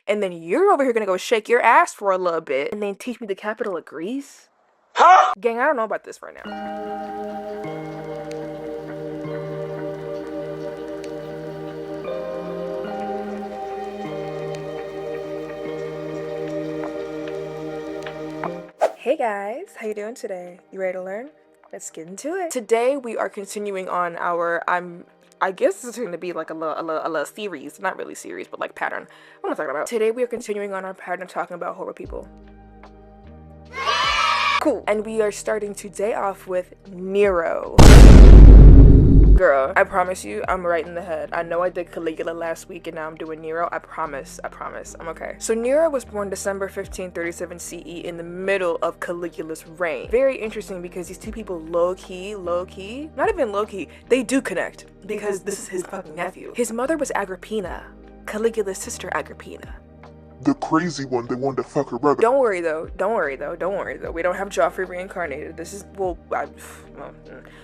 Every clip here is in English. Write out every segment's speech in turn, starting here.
and then you're over here gonna go shake your ass for a little bit and then teach me the capital of Greece? Huh? Gang, I don't know about this right now. Hey guys, how you doing today? You ready to learn? Let's get into it. Today we are continuing on our, I guess this is going to be like a little series, not really series, but like pattern. What am I talking about? Today we are continuing on our pattern talking about horror people. Cool. And we are starting today off with Nero. Girl, I promise you, I'm right in the head. I know I did Caligula last week and now I'm doing Nero. I promise, I'm okay. So Nero was born December 1537 CE in the middle of Caligula's reign. Very interesting because these two people low-key, not even low-key, they do connect because this is his fucking nephew. His mother was Agrippina, Caligula's sister Agrippina. The crazy one, the one that fuck her brother. Don't worry though. We don't have Joffrey reincarnated. This is,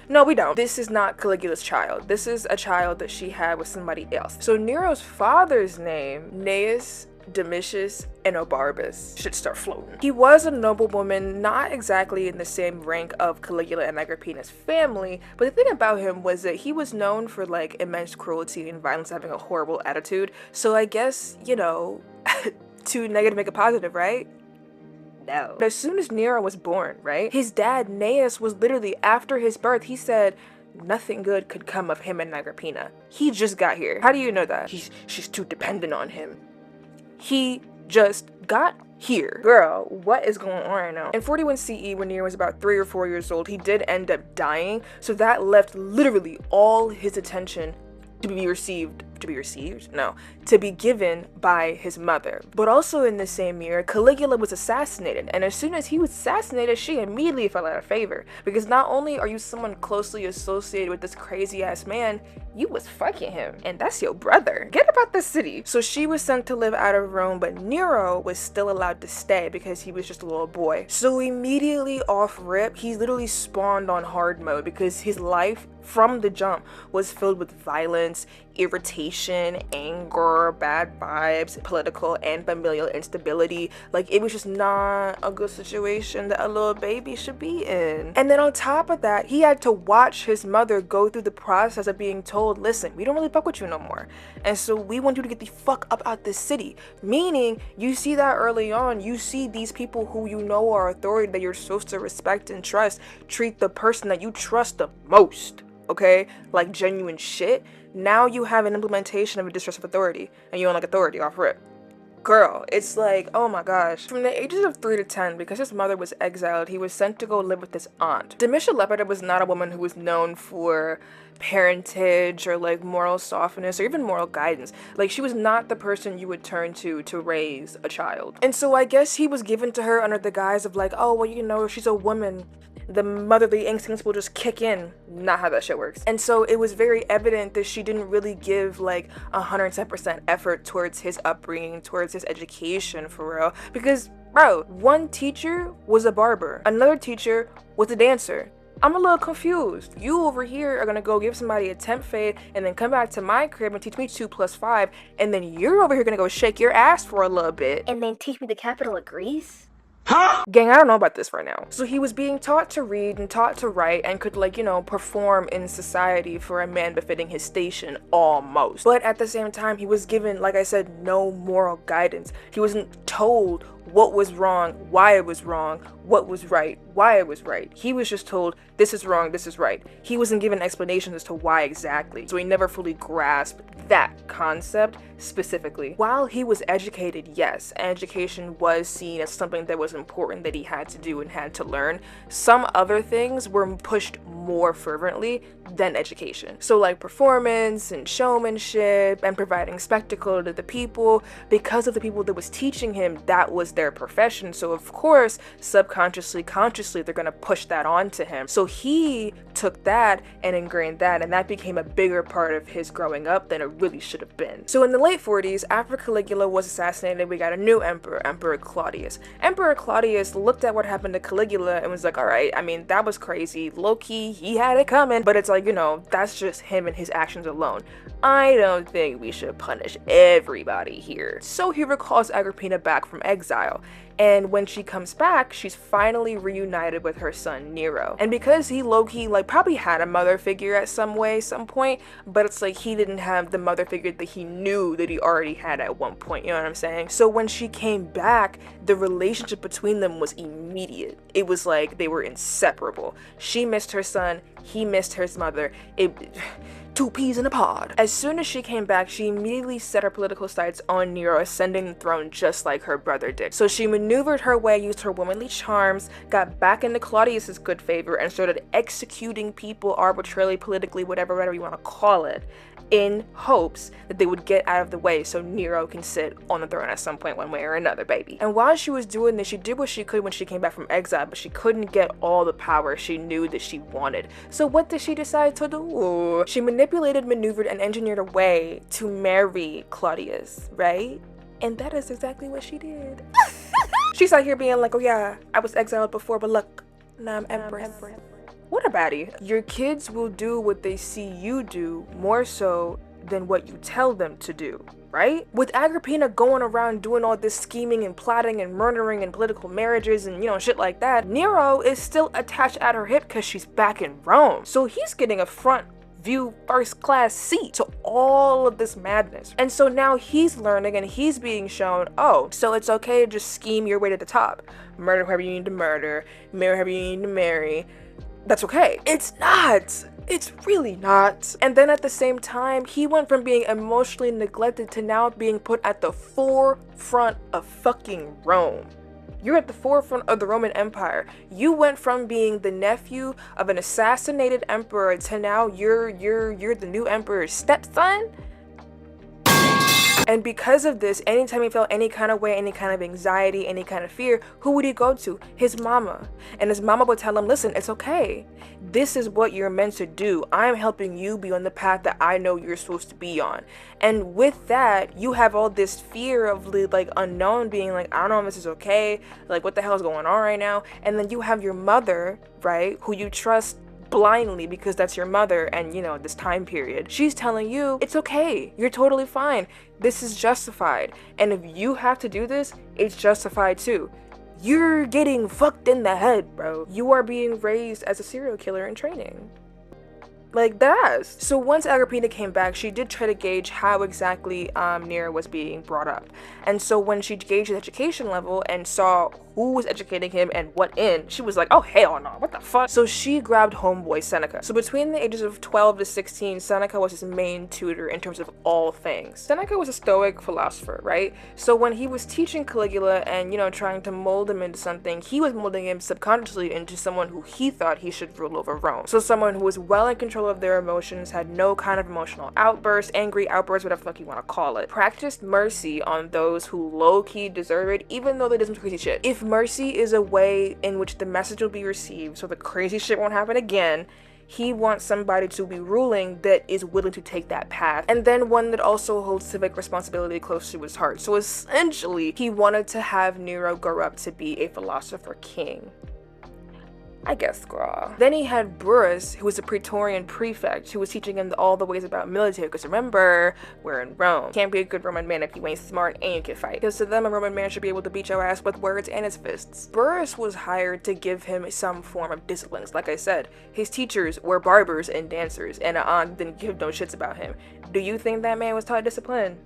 no, we don't. This is not Caligula's child. This is a child that she had with somebody else. So Nero's father's name, Gnaeus, Domitius, and Obarbus, should start floating. He was a noblewoman, not exactly in the same rank of Caligula and Agrippina's family, but the thing about him was that he was known for like immense cruelty and violence, having a horrible attitude. So I guess, you know, to negative make a positive, right? No. But as soon as Nero was born, right, his dad Gnaeus was literally, after his birth, he said nothing good could come of him and Agrippina. He just got here. How do you know that? She's too dependent on him. He just got here. Girl, what is going on right now? In 41 CE, when Nero was about 3 or 4 years old, he did end up dying, so that left literally all his attention to be given by his mother. But also in the same year, Caligula was assassinated, and as soon as he was assassinated, she immediately fell out of favor, because not only are you someone closely associated with this crazy ass man, you was fucking him, and that's your brother. Get about the city. So she was sent to live out of Rome, but Nero was still allowed to stay because he was just a little boy. So immediately off rip, he literally spawned on hard mode because his life from the jump was filled with violence, irritation, anger, bad vibes, political and familial instability. Like, it was just not a good situation that a little baby should be in. And then on top of that, he had to watch his mother go through the process of being told, listen, we don't really fuck with you no more, and so we want you to get the fuck up out this city. Meaning, you see that early on, you see these people who you know are authority, that you're supposed to respect and trust, treat the person that you trust the most, okay, like genuine shit. Now you have an implementation of a distrust of authority, and you don't like authority off rip. Girl, it's like, oh my gosh. From the ages of 3 to 10, because his mother was exiled, he was sent to go live with his aunt. Domitia Lepida was not a woman who was known for parentage or like moral softness or even moral guidance. Like, she was not the person you would turn to raise a child. And so I guess he was given to her under the guise of like, oh, well, you know, she's a woman, the motherly instincts will just kick in. Not how that shit works. And so it was very evident that she didn't really give like 110% effort towards his upbringing, towards his education, for real. Because, bro, one teacher was a barber, another teacher was a dancer. I'm a little confused. You over here are gonna go give somebody a temp fade and then come back to my crib and teach me 2 + 5, and then you're over here gonna go shake your ass for a little bit and then teach me the capital of Greece? Huh? Gang, I don't know about this right now. So he was being taught to read and taught to write and could, like, you know, perform in society for a man befitting his station, almost. But at the same time, he was given, like I said, no moral guidance. He wasn't told what was wrong, why it was wrong, what was right, why it was right. He was just told, this is wrong, this is right. He wasn't given explanations as to why exactly. So he never fully grasped that concept specifically. While he was educated, yes, education was seen as something that was important that he had to do and had to learn. Some other things were pushed more fervently than education. So like performance and showmanship and providing spectacle to the people, because of the people that was teaching him, that was their profession. So of course, subconsciously, consciously, subconsciously they're gonna push that onto him. So he took that and ingrained that, and that became a bigger part of his growing up than it really should have been. So in the late 40s, after Caligula was assassinated, we got a new emperor, Emperor Claudius. Emperor Claudius looked at what happened to Caligula and was like, all right, I mean, that was crazy. Low-key, he had it coming, but it's like, you know, that's just him and his actions alone. I don't think we should punish everybody here. So he recalls Agrippina back from exile. And when she comes back, she's finally reunited with her son, Nero. And because he low-key, like, probably had a mother figure at some point, but it's like he didn't have the mother figure that he knew that he already had at one point, you know what I'm saying? So when she came back, the relationship between them was immediate. It was like they were inseparable. She missed her son, he missed his mother. Two peas in a pod. As soon as she came back, she immediately set her political sights on Nero ascending the throne just like her brother did. So she maneuvered her way, used her womanly charms, got back into Claudius's good favor, and started executing people arbitrarily, politically, whatever you want to call it, in hopes that they would get out of the way so Nero can sit on the throne at some point one way or another, baby. And while she was doing this, she did what she could when she came back from exile, but she couldn't get all the power she knew that she wanted. So what did she decide to do? She manipulated, maneuvered, and engineered a way to marry Claudius, right? And that is exactly what she did. She's out here being like, oh yeah, I was exiled before, but look, now I'm empress. What a baddie. Your kids will do what they see you do more so than what you tell them to do, right? With Agrippina going around doing all this scheming and plotting and murdering and political marriages and, you know, shit like that, Nero is still attached at her hip because she's back in Rome. So he's getting a front view first class seat to all of this madness. And so now he's learning and he's being shown, oh, so it's okay to just scheme your way to the top. Murder whoever you need to murder, marry whoever you need to marry. That's okay. It's not. It's really not. And then at the same time, he went from being emotionally neglected to now being put at the forefront of fucking Rome. You're at the forefront of the Roman Empire. You went from being the nephew of an assassinated emperor to now you're the new emperor's stepson. And because of this, anytime he felt any kind of way, any kind of anxiety, any kind of fear, who would he go to? His mama. And his mama would tell him, listen, it's okay. This is what you're meant to do. I'm helping you be on the path that I know you're supposed to be on. And with that, you have all this fear of the like unknown, being like, I don't know if this is okay. Like, what the hell is going on right now? And then you have your mother, right, who you trust blindly because that's your mother and, you know, this time period. She's telling you, it's okay. You're totally fine. This is justified. And if you have to do this, it's justified too. You're getting fucked in the head, bro. You are being raised as a serial killer in training. Like that. So once Agrippina came back, she did try to gauge how exactly Nero was being brought up. And so when she gauged his education level and saw who was educating him and what in, she was like, oh hell no, what the fuck? So she grabbed homeboy Seneca. So between the ages of 12 to 16, Seneca was his main tutor in terms of all things. Seneca was a Stoic philosopher, right? So when he was teaching Caligula and, you know, trying to mold him into something, he was molding him subconsciously into someone who he thought he should rule over Rome. So someone who was well in control of their emotions, had no kind of emotional outbursts, angry outbursts, whatever the fuck you want to call it. Practiced mercy on those who low-key deserve it, even though they did some crazy shit. If mercy is a way in which the message will be received so the crazy shit won't happen again, he wants somebody to be ruling that is willing to take that path, and then one that also holds civic responsibility close to his heart. So essentially, he wanted to have Nero grow up to be a philosopher king. I guess, girl. Then he had Burrus, who was a Praetorian prefect, who was teaching him all the ways about military, because remember, we're in Rome. Can't be a good Roman man if you ain't smart and you can fight. Because to them, a Roman man should be able to beat your ass with words and his fists. Burrus was hired to give him some form of disciplines. Like I said, his teachers were barbers and dancers, and didn't give no shits about him. Do you think that man was taught discipline?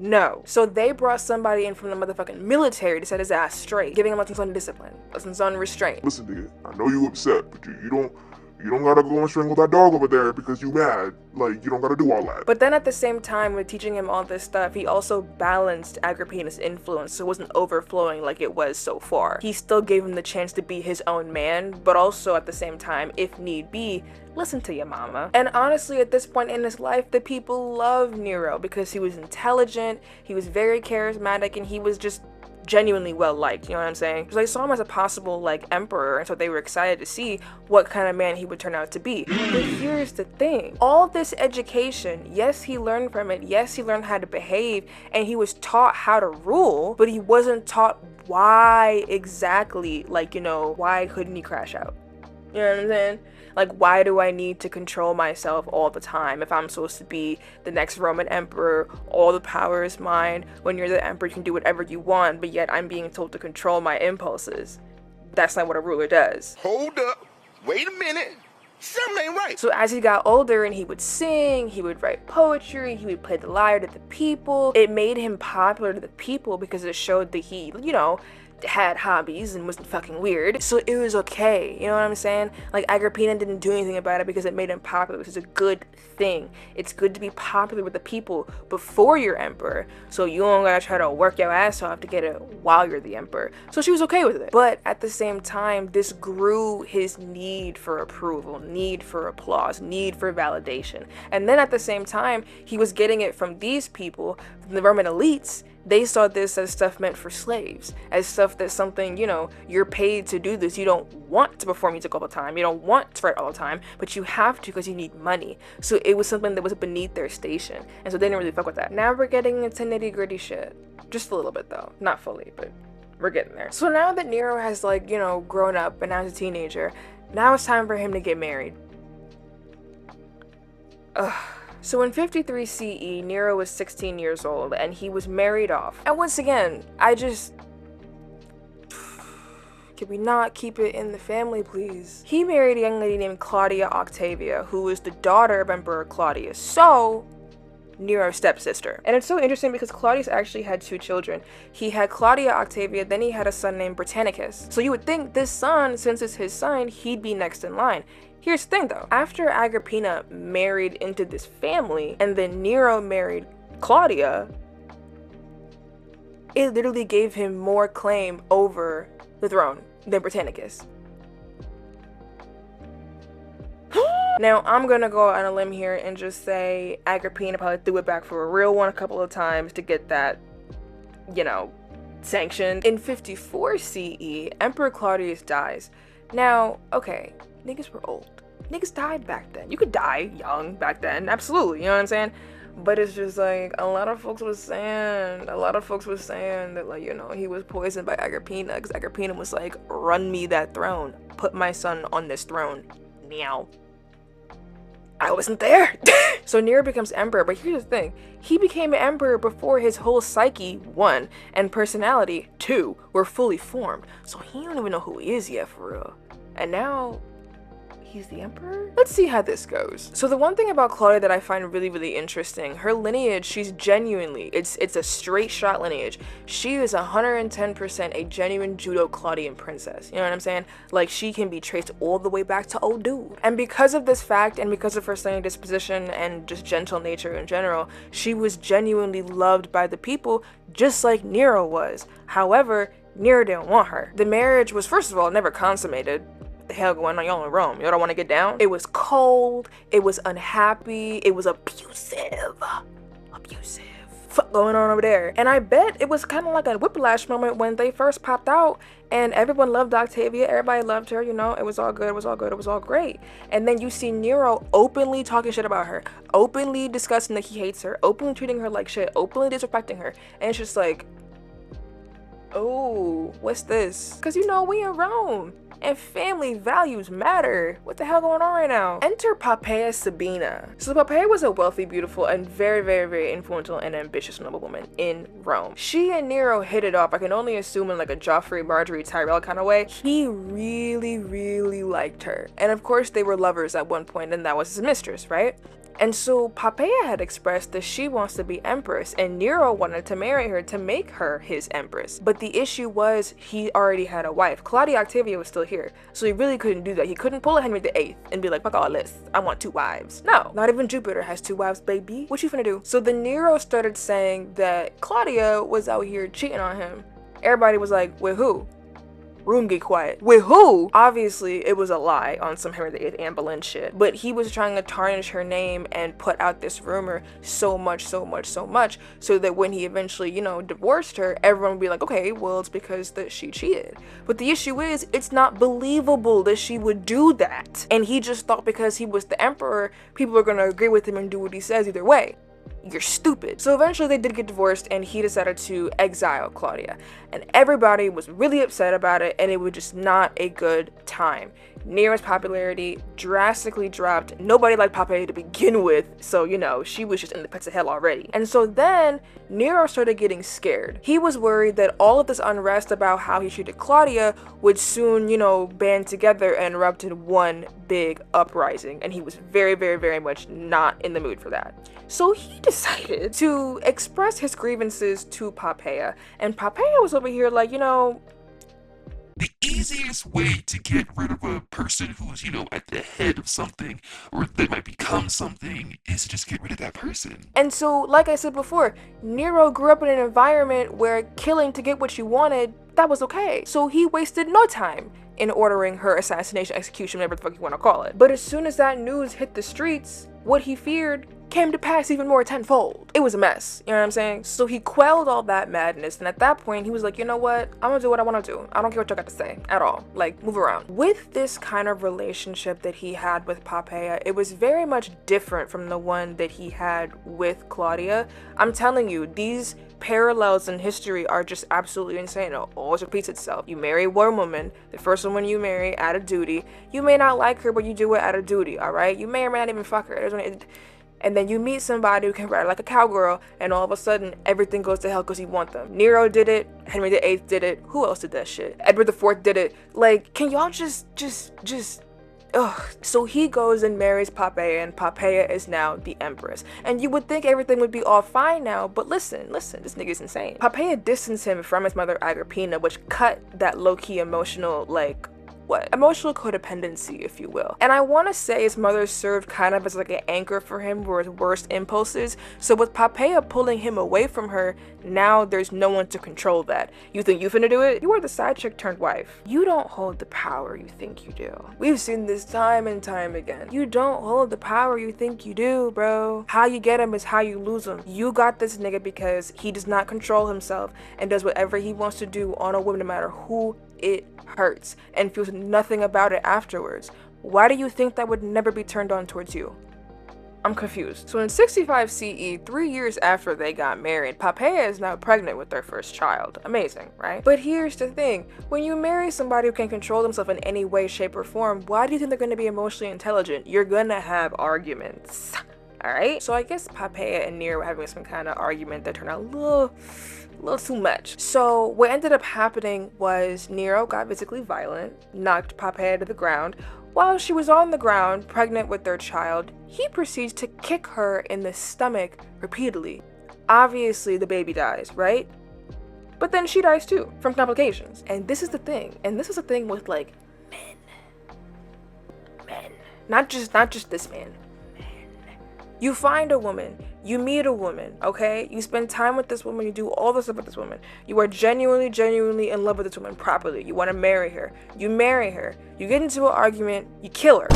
No. So they brought somebody in from the motherfucking military to set his ass straight, giving him lessons on discipline, lessons on restraint. Listen, nigga, I know you upset, but you don't gotta go and strangle that dog over there because you mad. Like, you don't gotta do all that. But then at the same time, with teaching him all this stuff, he also balanced Agrippina's influence so it wasn't overflowing like it was so far. He still gave him the chance to be his own man, but also at the same time, if need be, listen to your mama. And honestly, at this point in his life, the people loved Nero because he was intelligent, he was very charismatic, and he was just genuinely well liked, you know what I'm saying? So they saw him as a possible like emperor, and so they were excited to see what kind of man he would turn out to be. But here's the thing, all this education, yes, he learned from it, yes, he learned how to behave, and he was taught how to rule, but he wasn't taught why exactly, like, you know, why couldn't he crash out? You know what I'm saying? Like, why do I need to control myself all the time if I'm supposed to be the next Roman emperor? All the power is mine. When you're the emperor, you can do whatever you want, but yet I'm being told to control my impulses. That's not what a ruler does. Hold up. Wait a minute. Something ain't right. So as he got older and he would sing, he would write poetry, he would play the lyre to the people, it made him popular to the people because it showed that he, you know, had hobbies and wasn't fucking weird. So it was okay, you know what I'm saying? Like, Agrippina didn't do anything about it because it made him popular, which is a good thing. It's good to be popular with the people before you're emperor, so you don't gotta try to work your ass off to get it while you're the emperor. So she was okay with it. But at the same time, this grew his need for approval, need for applause, need for validation. And then at the same time, he was getting it from these people, from the Roman elites. They saw this as stuff meant for slaves, as stuff that's something, you know, you're paid to do this. You don't want to perform music all the time. You don't want to write all the time, but you have to because you need money. So it was something that was beneath their station. And so they didn't really fuck with that. Now we're getting into nitty-gritty shit. Just a little bit though. Not fully, but we're getting there. So now that Nero has, like, you know, grown up and now he's a teenager, now it's time for him to get married. Ugh. So in 53 CE, Nero was 16 years old and he was married off. And once again, can we not keep it in the family, please? He married a young lady named Claudia Octavia, who was the daughter of Emperor Claudius, so Nero's stepsister. And it's so interesting because Claudius actually had 2 children. He had Claudia Octavia, then he had a son named Britannicus. So you would think this son, since it's his son, he'd be next in line. Here's the thing though, after Agrippina married into this family and then Nero married Claudia, it literally gave him more claim over the throne than Britannicus. Now, I'm gonna go on a limb here and just say Agrippina probably threw it back for a real one a couple of times to get that, you know, sanctioned. In 54 CE, Emperor Claudius dies. Now, okay, niggas were old. Niggas died back then. You could die young back then, absolutely, you know what I'm saying? But it's just like, a lot of folks was saying that, like, you know, he was poisoned by Agrippina because Agrippina was like, run me that throne. Put my son on this throne. Meow. I wasn't there. So Nero becomes emperor, but here's the thing. He became emperor before his whole psyche, 1, and personality, 2, were fully formed. So he don't even know who he is yet, for real. And now, he's the emperor? Let's see how this goes. So the one thing about Claudia that I find really, really interesting, her lineage, she's genuinely, it's a straight shot lineage. She is 110% a genuine Judo-Claudian princess. You know what I'm saying? Like, she can be traced all the way back to old dude. And because of this fact, and because of her stunning disposition and just gentle nature in general, she was genuinely loved by the people, just like Nero was. However, Nero didn't want her. The marriage was, first of all, never consummated. The hell going on, y'all in Rome? Y'all don't want to get down? It was cold, it was unhappy, it was abusive. Fuck going on over there. And I bet it was kind of like a whiplash moment when they first popped out and everyone loved Octavia, everybody loved her, you know, it was all good, it was all good, it was all great. And then you see Nero openly talking shit about her, openly discussing that he hates her, openly treating her like shit, openly disrespecting her, and it's just like, oh, what's this? Because, you know, we in Rome and family values matter. What the hell going on right now? Enter Poppaea Sabina. So Poppaea was a wealthy, beautiful, and very, very, very influential and ambitious noblewoman in Rome. She and Nero hit it off. I can only assume in like a Joffrey, Marjorie, Tyrell kind of way. He really, really liked her. And of course they were lovers at one point, and that was his mistress, right? And so Poppaea had expressed that she wants to be empress, and Nero wanted to marry her to make her his empress. But the issue was he already had a wife. Claudia Octavia was still here, so he really couldn't do that. He couldn't pull a Henry VIII and be like, fuck all this, I want 2 wives. No, not even Jupiter has 2 wives, baby. What you finna do? So then Nero started saying that Claudia was out here cheating on him. Everybody was like, with who? room get quiet. With who? Obviously, it was a lie on some Henry VIII Anne Boleyn shit. But he was trying to tarnish her name and put out this rumor so much, so that when he eventually, divorced her, everyone would be like, okay, well, it's because that she cheated. But the issue is, it's not believable that she would do that. And he just thought because he was the emperor, people are gonna agree with him and do what he says either way. You're stupid. So eventually they did get divorced and he decided to exile Claudia. And everybody was really upset about it and it was just not a good time. Nero's popularity drastically dropped. Nobody liked Poppaea to begin with, so she was just in the pits of hell already. And so then Nero started getting scared. He was worried that all of this unrest about how he treated Claudia would soon, band together and erupt in one big uprising. And he was very, very, very much not in the mood for that. So he decided to express his grievances to Poppaea. And Poppaea was over here like, the easiest way to get rid of a person who's, at the head of something or that might become something is to just get rid of that person. And so, like I said before, Nero grew up in an environment where killing to get what you wanted, that was okay. So he wasted no time in ordering her assassination, execution, whatever the fuck you want to call it. But as soon as that news hit the streets, what he feared came to pass even more tenfold. It was a mess, you know what I'm saying? So he quelled all that madness, and at that point he was like, you know what, I'm gonna do what I want to do. I don't care what y'all got to say at all. Like, move around. With this kind of relationship that he had with Poppaea, it was very much different from the one that he had with Claudia. I'm telling you, these parallels in history are just absolutely insane. It always repeats itself. You marry one woman, the first woman you marry out of duty. You may not like her, but you do it out of duty, alright? You may or may not even fuck her. And then you meet somebody who can ride like a cowgirl, and all of a sudden, everything goes to hell because you want them. Nero did it, Henry VIII did it, who else did that shit? Edward IV did it. Like, can y'all just, ugh. So he goes and marries Poppaea, and Poppaea is now the empress. And you would think everything would be all fine now, but listen, this nigga's insane. Poppaea distanced him from his mother Agrippina, which cut that low-key emotional, emotional codependency, if you will. And I want to say his mother served kind of as like an anchor for him for his worst impulses. So with Poppaea pulling him away from her, now there's no one to control that. You think you finna do it? You are the side chick turned wife. You don't hold the power you think you do. We've seen this time and time again. You don't hold the power you think you do, bro. How you get him is how you lose him. You got this nigga because he does not control himself and does whatever he wants to do on a woman, no matter who it hurts, and feels nothing about it afterwards. Why do you think that would never be turned on towards you? I'm confused. So in 65 CE, 3 years after they got married, Poppaea is now pregnant with their first child. Amazing, right? But here's the thing. When you marry somebody who can control themselves in any way, shape, or form, why do you think they're going to be emotionally intelligent? You're gonna have arguments. Alright? So I guess Poppaea and Nero were having some kind of argument that turned out a little too much. So what ended up happening was Nero got physically violent, knocked Poppaea to the ground. While she was on the ground, pregnant with their child, he proceeds to kick her in the stomach repeatedly. Obviously, the baby dies, right? But then she dies too, from complications. And this is the thing. And this is the thing with, like, men. Not just this man. You find a woman, you meet a woman, okay? You spend time with this woman, you do all this stuff with this woman. You are genuinely in love with this woman properly. You want to marry her. You marry her. You get into an argument, you kill her.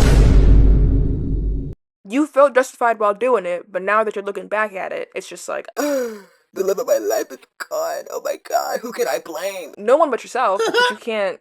You felt justified while doing it, but now that you're looking back at it, it's just like, the love of my life is gone. Oh my God, who can I blame? No one but yourself, but you can't,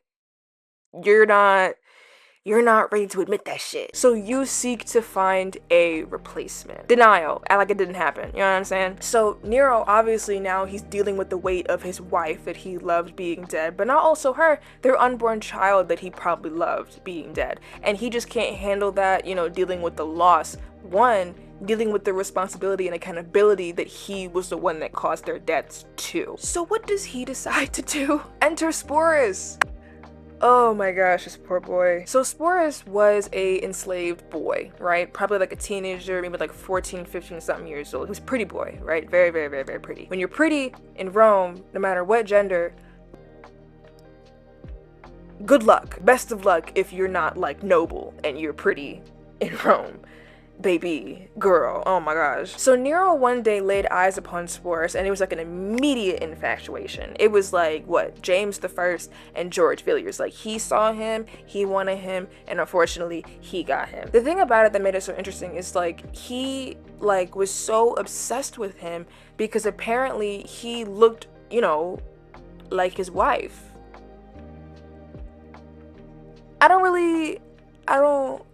you're not ready to admit that shit. So you seek to find a replacement. Denial, act like it didn't happen, you know what I'm saying? So Nero, obviously now he's dealing with the weight of his wife that he loved being dead, but not also her, their unborn child that he probably loved being dead. And he just can't handle that, dealing with the loss. One, dealing with the responsibility and accountability that he was the one that caused their deaths too. So what does he decide to do? Enter Sporus. Oh my gosh, this poor boy. So Sporus was a enslaved boy, right? Probably like a teenager, maybe like 14, 15 something years old. He was a pretty boy, right? Very, very, very, very pretty. When you're pretty in Rome, no matter what gender, good luck. Best of luck if you're not like noble and you're pretty in Rome. baby girl. Oh my gosh. So Nero one day laid eyes upon Sporus, and it was like an immediate infatuation. It was like, what, James the First and George Villiers. Like, he saw him, he wanted him, and unfortunately he got him. The thing about it that made it so interesting is like, he like was so obsessed with him because apparently he looked, you know, like his wife. I don't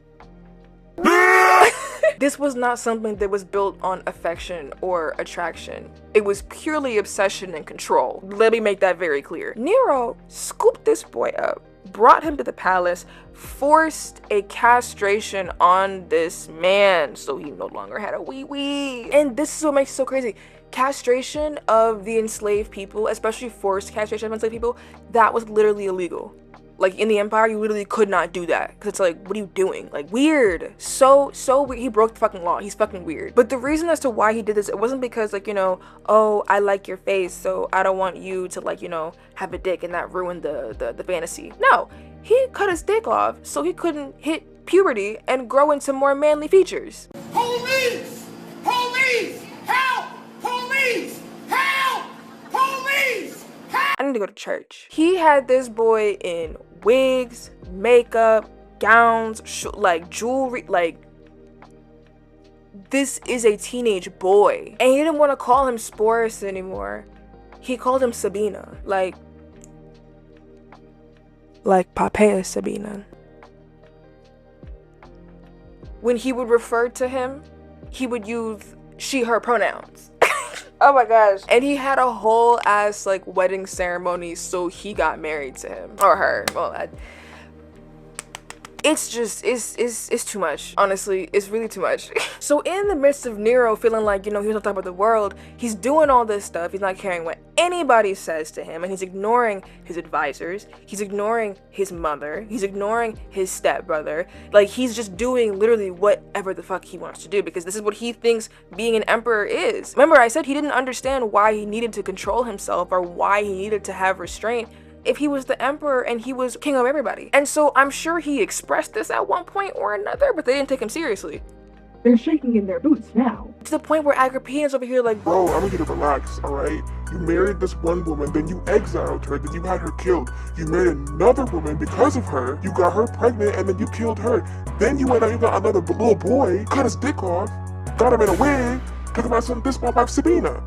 This was not something that was built on affection or attraction. It was purely obsession and control. Let me make that very clear. Nero scooped this boy up, brought him to the palace, forced a castration on this man so he no longer had a wee-wee. And this is what makes it so crazy. Castration of the enslaved people, especially forced castration of enslaved people, that was literally illegal. Like, in the Empire, you literally could not do that. Because it's like, what are you doing? Like, weird. So weird. He broke the fucking law. He's fucking weird. But the reason as to why he did this, it wasn't because, like, you know, oh, I like your face, so I don't want you to, like, you know, have a dick and that ruined the fantasy. No. He cut his dick off so he couldn't hit puberty and grow into more manly features. Police! Police! Help! Police! Help! Police! I need to go to church. He had this boy in wigs, makeup, gowns, like jewelry, like this is a teenage boy. And he didn't want to call him Sporus anymore. He called him Sabina, like Popea Sabina. When he would refer to him, he would use she, her pronouns. Oh my gosh. And he had a whole ass like wedding ceremony so he got married to him or her. Well, it's just, it's too much. Honestly, it's really too much. So in the midst of Nero feeling like, you know, he was on top of the world, he's doing all this stuff. He's not caring what anybody says to him, and he's ignoring his advisors. He's ignoring his mother. He's ignoring his stepbrother. Like, he's just doing literally whatever the fuck he wants to do because this is what he thinks being an emperor is. Remember, I said he didn't understand why he needed to control himself or why he needed to have restraint if he was the emperor and he was king of everybody. And so I'm sure he expressed this at one point or another, but they didn't take him seriously. They're shaking in their boots now. To the point where Agrippina's over here like, Bro, I want you to relax, alright? You married this one woman, then you exiled her, then you had her killed. You married another woman because of her, you got her pregnant, and then you killed her. Then you went out, you got another little boy, cut his dick off, got him in a wig, took him out to this my wife Sabina.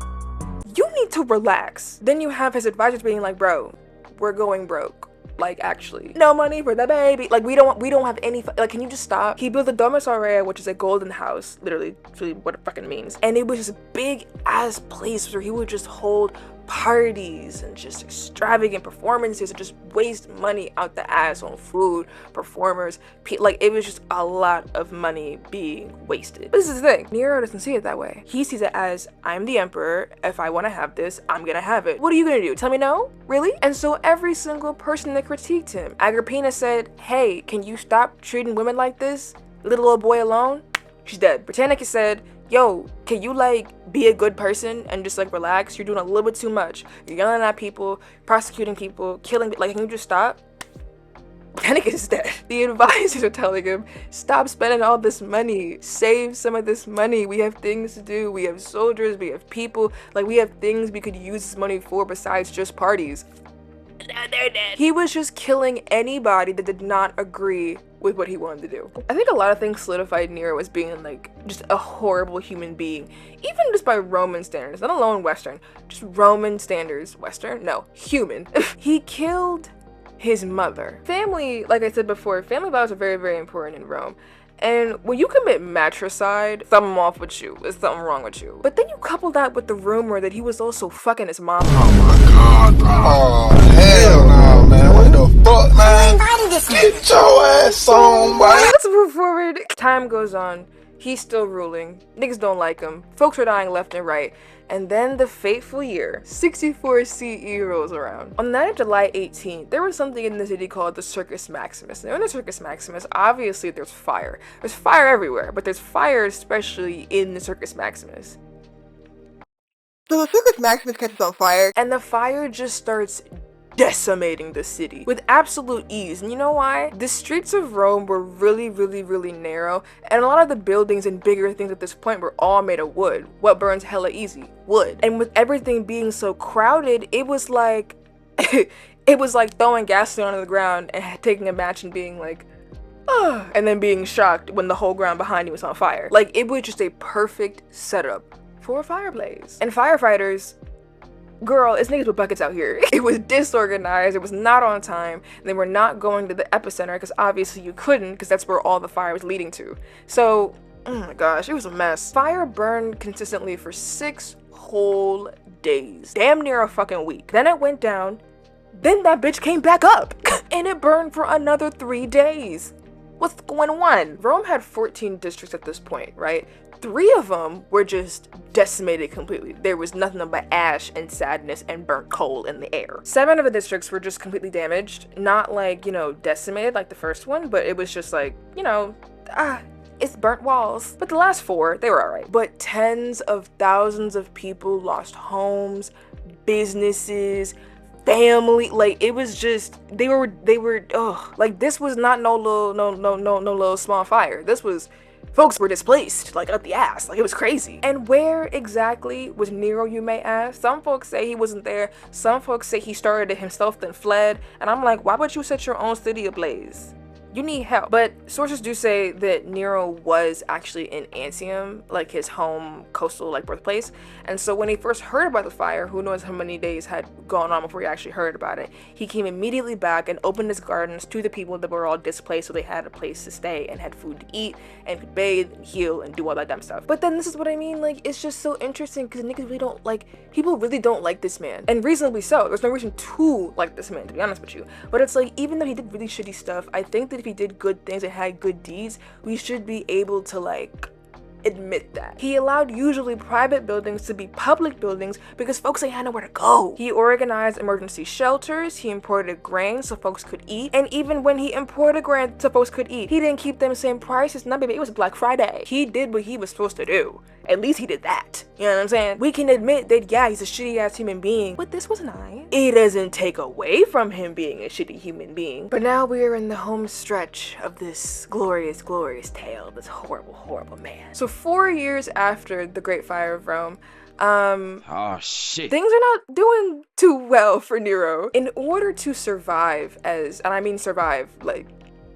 you need to relax. Then you have his advisors being like, bro, we're going broke. Like, actually, no money for the baby. Like, we don't have any, like, can you just stop? He built the Domus Aurea, which is a golden house, literally, it's really what it fucking means. And it was this big ass place where he would just hold parties and just extravagant performances and just waste money out the ass on food, performers, like, it was just a lot of money being wasted. But this is the thing, Nero doesn't see it that way. He sees it as, I'm the emperor, if I want to have this, I'm gonna have it. What are you gonna do, tell me no? Really? And so every single person that critiqued him, Agrippina said, hey, can you stop treating women like this? Little old boy alone? She's dead. Britannicus said, yo, can you like be a good person and just like relax? You're doing a little bit too much. You're yelling at people, prosecuting people, killing, like, can you just stop? Britannicus is dead. The advisors are telling him, stop spending all this money, save some of this money. We have things to do. We have soldiers, we have people, like, we have things we could use this money for besides just parties. Now they're dead. He was just killing anybody that did not agree with what he wanted to do. I think a lot of things solidified Nero as being like just a horrible human being, even just by Roman standards, not alone Western, just Roman standards. Western? No, human. He killed his mother. Family, like I said before, family vows are very, very important in Rome. And when you commit matricide, something off with you. There's something wrong with you. But then you couple that with the rumor that he was also fucking his mom. Oh my god, bro. Oh, hell no, man. What the fuck, man? Get your ass on, boy. Let's move forward. Time goes on. He's still ruling. Niggas don't like him. Folks are dying left and right. And then the fateful year, 64 CE, rolls around. On the night of July 18th, there was something in the city called the Circus Maximus. Now in the Circus Maximus, obviously there's fire. There's fire everywhere, but there's fire especially in the Circus Maximus. So the Circus Maximus catches on fire. And the fire just starts decimating the city with absolute ease. And you know why? The streets of Rome were really, really, really narrow, and a lot of the buildings and bigger things at this point were all made of wood. What burns hella easy? Wood. And with everything being so crowded, it was like it was like throwing gasoline on the ground and taking a match and being like, oh, and then being shocked when the whole ground behind you was on fire. Like, it was just a perfect setup for a fire blaze. And firefighters, girl, it's niggas with buckets out here. It was disorganized, it was not on time, and they were not going to the epicenter because obviously you couldn't, because that's where all the fire was leading to. So, oh my gosh, it was a mess. Fire burned consistently for 6 whole days. Damn near a fucking week. Then it went down, then that bitch came back up, and it burned for another 3 days. What's going on? Rome had 14 districts at this point, right? 3 of them were just decimated completely. There was nothing but ash and sadness and burnt coal in the air. 7 of the districts were just completely damaged. Not like, you know, decimated like the first one, but it was just like, you know, it's burnt walls. But the last 4, they were alright. But tens of thousands of people lost homes, businesses, family. Like, it was just, they were like, this was not no little small fire. This was, folks were displaced, like, up the ass. Like, it was crazy. And where exactly was Nero, you may ask? Some folks say he wasn't there. Some folks say he started it himself, then fled. And I'm like, why would you set your own city ablaze? You need help. But sources do say that Nero was actually in Antium, like his home coastal like birthplace. And so when he first heard about the fire, who knows how many days had gone on before he actually heard about it, he came immediately back and opened his gardens to the people that were all displaced, so they had a place to stay and had food to eat and could bathe and heal and do all that dumb stuff. But then this is what I mean, like, it's just so interesting because niggas really don't like, people really don't like this man, and reasonably so. There's no reason to like this man, to be honest with you. But it's like, even though he did really shitty stuff, I think that if he did good things and had good deeds, we should be able to like admit that. He allowed usually private buildings to be public buildings because folks ain't had nowhere to go. He organized emergency shelters, he imported grain so folks could eat, and even when he imported grain so folks could eat, he didn't keep them same prices. Nah, baby, it was Black Friday. He did what he was supposed to do. At least he did that. You know what I'm saying? We can admit that, yeah, he's a shitty ass human being, but this was nice. It doesn't take away from him being a shitty human being. But now we are in the home stretch of this glorious, glorious tale, this horrible, horrible man. So 4 years after the Great Fire of Rome, oh shit, things are not doing too well for Nero. In order to survive as, and I mean survive, like,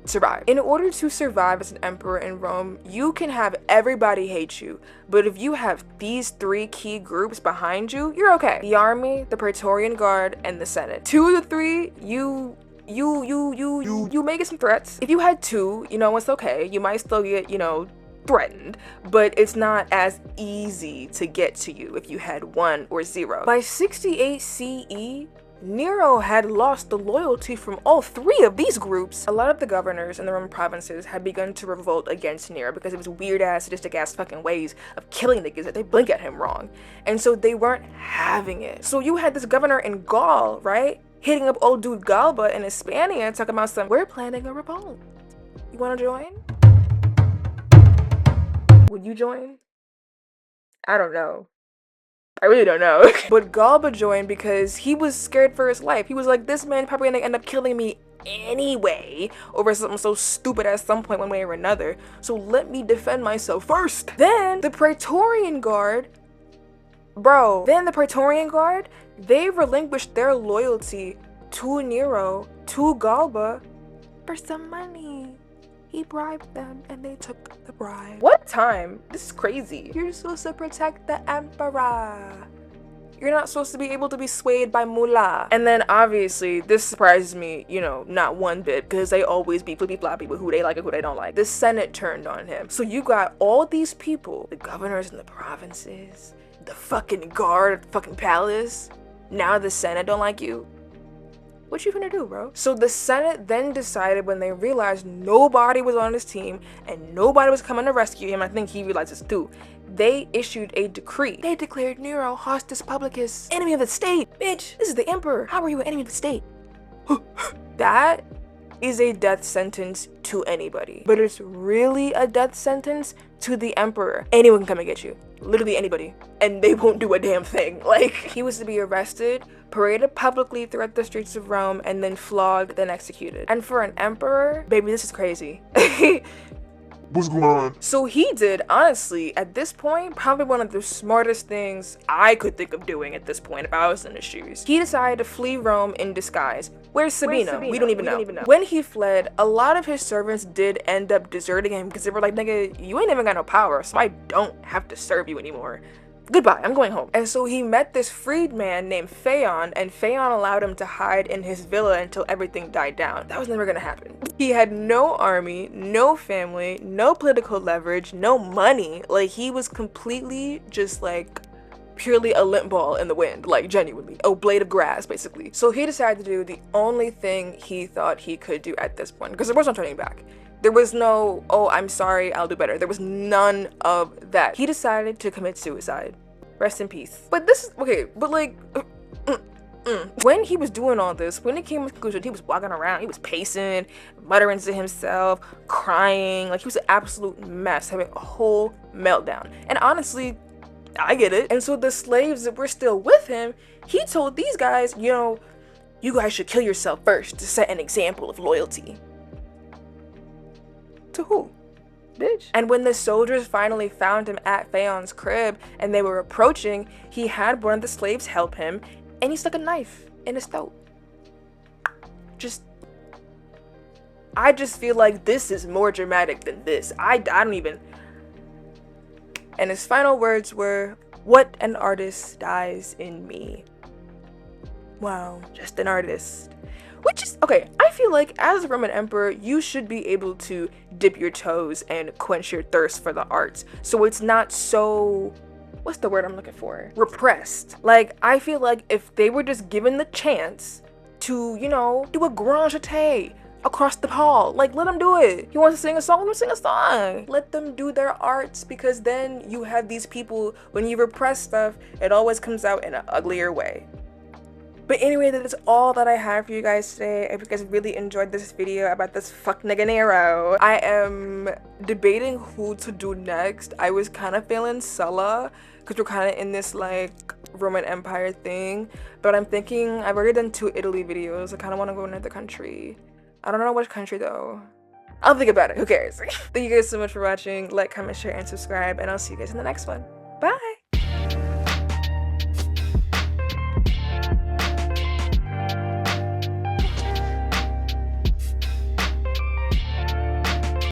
survive. In order to survive as an emperor in Rome, you can have everybody hate you, but if you have these 3 key groups behind you, you're okay. The army, the Praetorian Guard, and the Senate. 2 of the 3, you may get some threats. If you had 2, you know, it's okay. You might still get, you know, threatened, but it's not as easy to get to you if you had 1 or 0. By 68 CE, Nero had lost the loyalty from all 3 of these groups. A lot of the governors in the Roman provinces had begun to revolt against Nero because of his weird ass, sadistic ass fucking ways of killing niggas that they blink at him wrong. And so they weren't having it. So you had this governor in Gaul, right? Hitting up old dude Galba in Hispania talking about some, we're planning a revolt. You wanna join? Would you join? I don't know. I really don't know. But Galba joined because he was scared for his life. He was like, this man probably gonna end up killing me anyway over something so stupid at some point, one way or another. So let me defend myself first. Then the Praetorian Guard, they relinquished their loyalty to Nero, to Galba, for some money. He bribed them and they took the bribe. What time? This is crazy. You're supposed to protect the emperor. You're not supposed to be able to be swayed by mullah. And then obviously this surprises me, you know, not one bit, because they always be flippy floppy with who they like and who they don't like. The Senate turned on him. So you got all these people, the governors in the provinces, the fucking guard at the fucking palace. Now the Senate don't like you. What you gonna do, bro? So the Senate then decided, when they realized nobody was on his team and nobody was coming to rescue him, I think he realized this too, they issued a decree. They declared Nero hostis publicus, enemy of the state. Bitch, this is the emperor. How are you an enemy of the state? That is a death sentence to anybody, but it's really a death sentence to the emperor. Anyone can come and get you. Literally anybody. And they won't do a damn thing. Like, he was to be arrested, paraded publicly throughout the streets of Rome, and then flogged, then executed. And for an emperor, baby, this is crazy. What's going on? So he did, honestly, at this point, probably one of the smartest things I could think of doing at this point if I was in his shoes. He decided to flee Rome in disguise. Where's Sabina? We don't even know. When he fled, a lot of his servants did end up deserting him because they were like, nigga, you ain't even got no power, so I don't have to serve you anymore. Goodbye, I'm going home. And so he met this freedman named Phaon, and Phaon allowed him to hide in his villa until everything died down. That was never gonna happen. He had no army, no family, no political leverage, no money. Like, he was completely just like purely a lint ball in the wind, like genuinely, a blade of grass basically. So he decided to do the only thing he thought he could do at this point, because there was no turning back. There was no, oh, I'm sorry, I'll do better. There was none of that. He decided to commit suicide. Rest in peace. But this is, okay, but like, when he was doing all this, when he came to the conclusion, he was walking around, he was pacing, muttering to himself, crying, like he was an absolute mess, having a whole meltdown. And honestly, I get it. And so the slaves that were still with him, he told these guys, you know, you guys should kill yourself first to set an example of loyalty. To who? Bitch. And when the soldiers finally found him at Phaon's crib and they were approaching, he had one of the slaves help him and he stuck a knife in his throat. I just feel like this is more dramatic than this. I don't even. And his final words were, "What an artist dies in me." Wow, just an artist. Which is, okay, I feel like as a Roman emperor, you should be able to dip your toes and quench your thirst for the arts. So it's not so, what's the word I'm looking for? Repressed. Like, I feel like if they were just given the chance to, you know, do a grand jeté across the hall, like, let them do it. He wants to sing a song, let him sing a song. Let them do their arts, because then you have these people, when you repress stuff, it always comes out in an uglier way. But anyway, that is all that I have for you guys today. I hope you guys really enjoyed this video about this fuck nigga Nero. I am debating who to do next. I was kind of feeling Sulla, because we're kind of in this like Roman Empire thing. But I'm thinking, I've already done 2 Italy videos. I kind of want to go to another country. I don't know which country though. I'll think about it, who cares? Thank you guys so much for watching. Like, comment, share, and subscribe. And I'll see you guys in the next one. Bye!